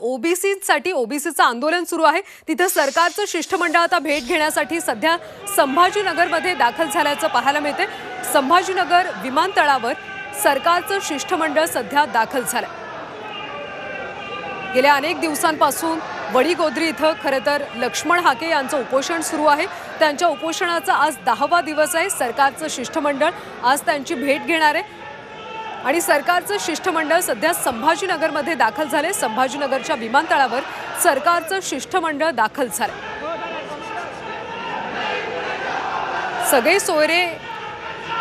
ओबीसीसाठी ओबीसीचं आंदोलन सुरू आहे। तिथे सरकारचं शिष्टमंडळ आता भेट घेण्यासाठी सध्या संभाजीनगरमध्ये दाखल झाल्याचं पाहायला मिळते। संभाजीनगर विमानतळावर सरकारचं शिष्टमंडळ सध्या दाखल झालंय। गेल्या अनेक दिवसांपासून वडीगोद्री इथं खरं तर लक्ष्मण हाके यांचं उपोषण सुरू आहे। त्यांच्या उपोषणाचा आज 10वा दिवस आहे। सरकारचं शिष्टमंडळ आज त्यांची भेट घेणार आहे आणि सरकारचं शिष्टमंडळ सध्या संभाजीनगरमध्ये दाखल झाले। संभाजीनगरच्या विमानतळावर सरकारचं शिष्टमंडळ दाखल झाले। सगळे सोयरे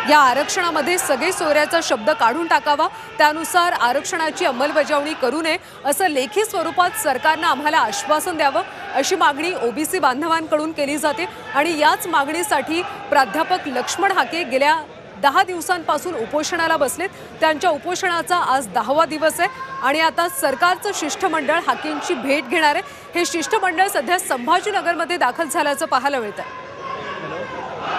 या आरक्षणामध्ये सगळे सोयऱ्याचा शब्द काढून टाकावा, त्यानुसार आरक्षणाची अंमलबजावणी करू नये असं लेखी स्वरूपात सरकारनं आम्हाला आश्वासन द्यावं अशी मागणी ओबीसी बांधवांकडून केली जाते आणि याच मागणीसाठी प्राध्यापक लक्ष्मण हाके गेल्या 10 दिवसांपासून उपोषणाला बसलेत। त्यांच्या उपोषणाचा आज 10वा दिवस आहे आणि आता सरकारचं शिष्टमंडळ हाकेंची भेट घेणार आहे। हे शिष्टमंडळ सध्या संभाजीनगरमध्ये दाखल झाल्याचं पाहायला मिळतं।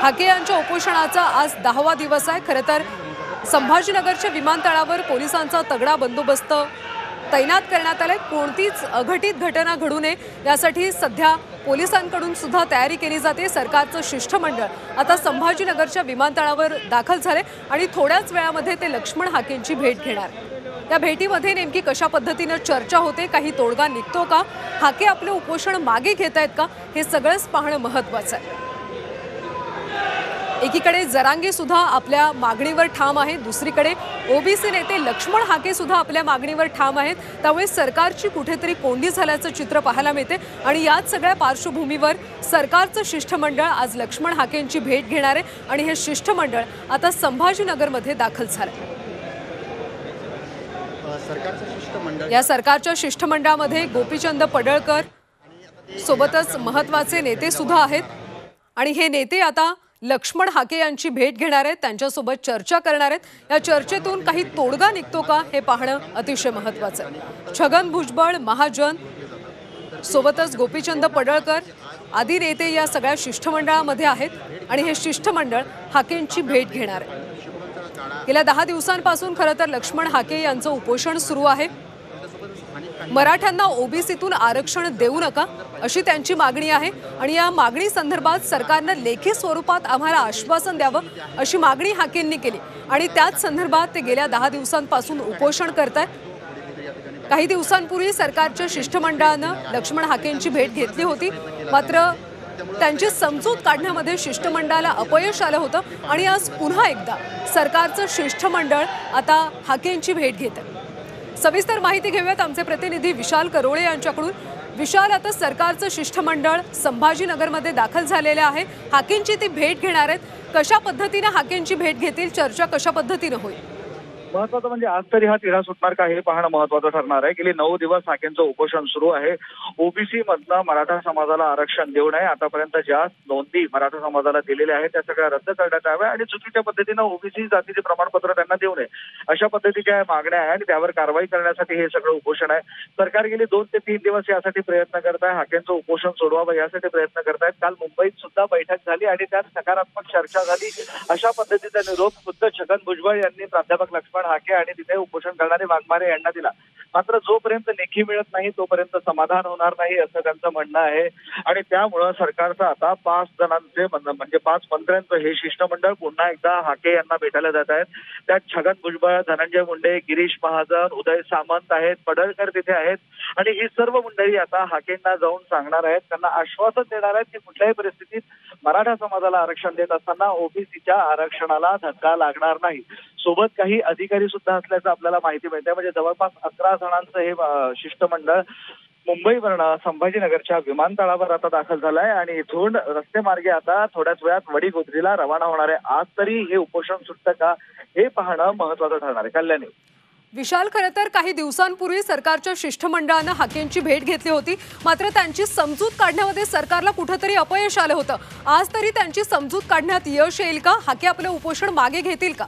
हाके यांच्या उपोषणाचा आज 10वा दिवस आहे। खरं तर संभाजीनगरच्या विमानतळावर पोलिसांचा तगडा बंदोबस्त तैनात करण्यात आलाय। कोणतीच अघटित घटना घडू नये यासाठी सध्या पोलिसांकडून सुद्धा तयारी केली जाते। सरकारचं शिष्टमंडळ आता संभाजीनगरच्या विमानतळावर दाखल झाले आणि थोड्याच वेळामध्ये ते लक्ष्मण हाकेंची भेट घेणार। त्या भेटीमध्ये नेमकी कशा पद्धतीने चर्चा होते, काही तोडगा निघतो का, हाके आपले उपोषण मागे घेत आहेत का, हे सगळंच पाहणं महत्त्वाचं आहे। एकीकडे जरांगे सुद्धा आपल्या मागणीवर ठाम आहे, दुसरीकडे ओबीसी नेते लक्ष्मण हाके सुद्धा आपल्या मागणीवर ठाम आहेत। त्यामुळे सरकारची कुठेतरी कोंडी झाल्याचं चित्र पाहायला मिळते आणि याच सगळ्या पार्श्वभूमीवर सरकारचं शिष्टमंडळ आज लक्ष्मण हाकेंची भेट घेणार आहे आणि हे शिष्टमंडळ आता संभाजीनगरमध्ये दाखल झालंय। या सरकारच्या शिष्टमंडळामध्ये गोपीचंद पडळकर सोबतच महत्त्वाचे नेते सुद्धा आहेत आणि हे नेते आता लक्ष्मण हाके यांची भेट घेणार आहेत, त्यांच्यासोबत चर्चा करणार आहेत। या चर्चेतून काही तोडगा निघतो का हे पाहणं अतिशय महत्त्वाचं आहे। छगन भुजबळ, महाजन सोबतच गोपीचंद पडळकर आदी नेते या सगळ्या शिष्टमंडळामध्ये आहेत आणि हे शिष्टमंडळ हाकेंची भेट घेणार आहे। गेल्या 10 दिवसांपासून खरं तर लक्ष्मण हाके यांचं उपोषण सुरू आहे। मराठ्यांना ओबीसीतून आरक्षण देऊ नका अशी त्यांची मागणी आहे आणि या मागणी संदर्भात सरकारनं लेखी स्वरूपात आम्हाला आश्वासन द्यावं अशी मागणी हाकेंनी केली आणि त्याच संदर्भात ते गेल्या 10 दिवसांपासून उपोषण करतात। काही दिवसांपूर्वी सरकारच्या शिष्टमंडळानं लक्ष्मण हाकेंची भेट घेतली होती, मात्र त्यांची समजूत काढण्यामध्ये शिष्टमंडळाला अपयश आलं होतं आणि आज पुन्हा एकदा सरकारचं शिष्टमंडळ आता हाकेंची भेट घेतं। सविस्तर माहिती घेऊयात आमचे प्रतिनिधी विशाल करोळे यांच्याकडून। विशाल, आता सरकारचं शिष्टमंडळ संभाजीनगरमध्ये दाखल झालेले आहे, हाकेंची ती भेट घेणार आहेत। कशा पद्धतीने हाकेंची भेट घेतील, चर्चा कशा पद्धतीने होईल? महत्वाचं म्हणजे आज तरी हा तिढा सुटणार का हे पाहणं महत्वाचं ठरणार आहे। गेली 9 दिवस हाकेंचं उपोषण सुरू आहे। ओबीसी मधनं मराठा समाजाला आरक्षण देऊ नये, आतापर्यंत ज्या नोंदी मराठा समाजाला दिलेल्या आहेत त्या सगळ्या रद्द करण्यात याव्या आणि चुकीच्या पद्धतीनं ओबीसी जातीचे प्रमाणपत्र त्यांना देऊ नये अशा पद्धतीच्या मागण्या आहेत आणि त्यावर कारवाई करण्यासाठी हे सगळं उपोषण आहे। सरकार गेली 2 ते 3 दिवस यासाठी प्रयत्न करत आहे, हाकेंचं उपोषण सोडवावं यासाठी प्रयत्न करतायत। काल मुंबईत सुद्धा बैठक झाली आणि त्यात सकारात्मक चर्चा झाली अशा पद्धतीचा निरोप खुद्द छगन भुजबळ यांनी प्राध्यापक लक्ष्मण हाके आणि तिथे उपोषण करणारे वाघमारे यांना दिला। मात्र जोपर्यंत लेखी मिळत नाही तोपर्यंत समाधान होणार नाही असं त्यांचं म्हणणं आहे आणि त्यामुळं सरकारचं आता 5 जणांचे म्हणजे 5 मंत्र्यांचं हे शिष्टमंडळ पुन्हा एकदा हाके यांना भेटायला जात आहेत। त्यात छगन भुजबळ, धनंजय मुंडे, गिरीश महाजन, उदय सामंत आहेत, पडळकर तिथे आहेत आणि ही सर्व मंडळी आता हाकेंना जाऊन सांगणार आहेत, त्यांना आश्वासन देणार आहेत की कुठल्याही परिस्थितीत मराठा समाजाला आरक्षण देत असताना ओबीसीच्या आरक्षणाला धक्का लागणार नाही। सोबत काही अधिकारी सुद्धा असल्याचं आपल्याला माहिती मिळते। म्हणजे जवळपास 11 जणांचं हे शिष्टमंडळ मुंबईवरनं संभाजीनगरच्या विमानतळावर आता दाखल झालंय आणि इथून रस्ते मार्गे आता थोड्याच वेळात वडीगोद्रीला रवाना होणार आहे। आज तरी हे उपोषण सुटतं का हे पाहणं महत्वाचं ठरणार आहे। कल्याणी विशाल, खरं तर काही दिवसांपूर्वी सरकारच्या शिष्टमंडळानं हाकेंची भेट घेतली होती, मात्र त्यांची समजूत काढण्यामध्ये सरकारला कुठेतरी अपयश आलं होतं। आज तरी त्यांची समजूत काढण्यात यश येईल का? हाके आपलं उपोषण मागे घेतील का?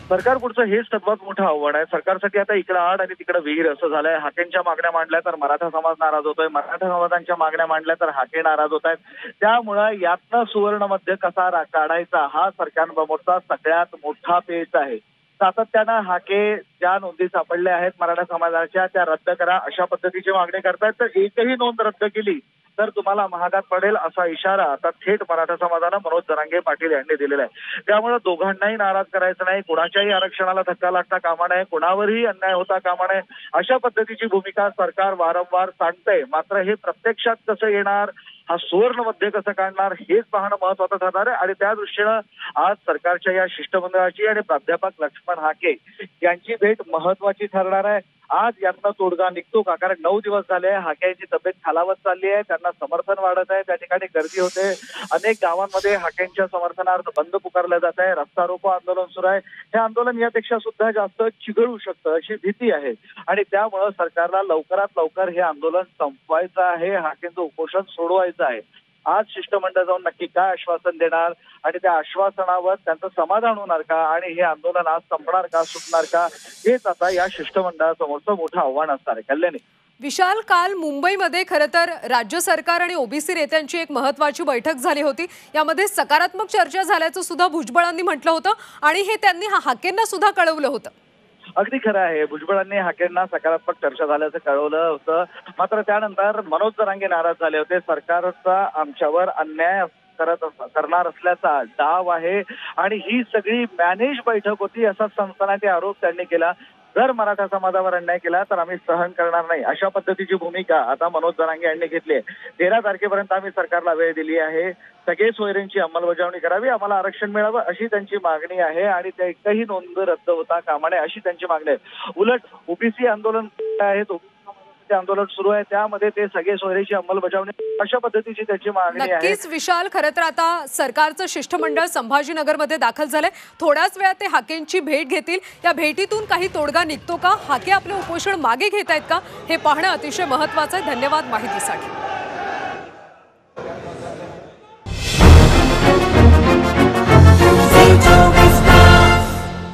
सरकार पुढचं हेच सर्वात मोठं आव्हान आहे। सरकारसाठी आता इकडे आड आणि तिकडे विहीर असं झालंय। हाकेंच्या मागण्या मांडल्या तर मराठा समाज नाराज होतोय, मराठा समाजांच्या मागण्या मांडल्या तर हाके नाराज होत आहेत। त्यामुळे यातनं सुवर्ण मध्य कसा काढायचा हा सरकारसमोरचा सगळ्यात मोठा पेच आहे। सातत्यानं हाके ज्या नोंदी सापडल्या आहेत मराठा समाजाच्या त्या रद्द करा अशा पद्धतीची मागणी करतायत. तर एकही नोंद रद्द केली तर तुम्हाला महागात पडेल असा इशारा आता थेट मराठा समाजानं मनोज जरांगे पाटील यांनी दिलेला आहे. त्यामुळे दोघांनाही नाराज करायचं नाही, कुणाच्याही आरक्षणाला धक्का लागता कामा नये, कुणावरही अन्याय होता कामा नये अशा पद्धतीची भूमिका सरकार वारंवार सांगतंय. मात्र हे प्रत्यक्षात कसं येणार, हा सुवर्ण मध्ये कसं काढणार हेच पाहणं महत्वाचं ठरणार आहे. आणि त्या दृष्टीनं आज सरकारच्या या शिष्टमंडळाची आणि प्राध्यापक लक्ष्मण हाके यांची भेट महत्वाची ठरणार आहे. आज यातनं तोडगा निघतो का, कारण 9 दिवस झाले हाके यांची तब्येत खालावत चालली आहे, त्यांना समर्थन वाढत आहे, त्या ठिकाणी गर्दी होते. अनेक गावांमध्ये हाकेंच्या समर्थनार्थ बंद पुकारलं जात आहे, रस्ता रोको आंदोलन सुरू आहे. हे आंदोलन यापेक्षा सुद्धा जास्त चिघळू शकतं अशी भीती आहे आणि त्यामुळं सरकारला लवकरात लवकर हे आंदोलन संपवायचं आहे, हाकेंचं उपोषण सोडवायचं आहे. आज शिष्टमंडळ जाऊन नक्की काय आश्वासन देणार आणि त्या आश्वासनावर त्यांचं समाधान होणार का आणि हे आंदोलन आज संपणार का, सुटणार का, हेच आता या शिष्टमंडळासमोरचं मोठं आव्हान असणार आहे. कल्याणी. विशाल, काल मुंबईमध्ये खरं तर राज्य सरकार आणि ओबीसी नेत्यांची एक महत्वाची बैठक झाली होती. यामध्ये सकारात्मक चर्चा झाल्याचं सुद्धा भुजबळांनी म्हटलं होतं आणि हे त्यांनी हाकेंना सुद्धा कळवलं होतं. अगदी खरं आहे, भुजबळांनी हाकेंना सकारात्मक चर्चा झाल्याचं कळवलं होतं. मात्र त्यानंतर मनोज जरांगे नाराज झाले होते. सरकारचा आमच्यावर अन्याय करणार असल्याचा डाव आहे आणि ही सगळी मॅनेज बैठक होती असा सनसनाटी आरोप त्यांनी केला. जर मराठा समाजावर अन्याय केला तर आम्ही सहन करणार नाही अशा पद्धतीची भूमिका आता मनोज जरांगे यांनी घेतली आहे. 13 तारखेपर्यंत आम्ही सरकारला वेळ दिली आहे, सगळे सोयऱ्यांची अंमलबजावणी करावी, आम्हाला आरक्षण मिळावं अशी त्यांची मागणी आहे आणि त्या एकही नोंद रद्द होता कामा नये अशी त्यांची मागणी आहे. उलट ओबीसी आंदोलन आहेत, आंदोलन सुरू आहे, त्यामध्ये ते सगळे सोयरीची अंमलबजावणी अशा पद्धतीची त्याची मागणी आहे. नक्कीच विशाल, खरं तर आता सरकारचं शिष्टमंडळ संभाजीनगरमध्ये दाखल झालंय. थोड्याच वेळात ते हाकेंची भेट घेतील. या भेटीतून काही तोडगा निघतो का, हाके आपले उपोषण मागे घेत आहेत का, हे पाहणं अतिशय महत्वाचं आहे. धन्यवाद माहितीसाठी.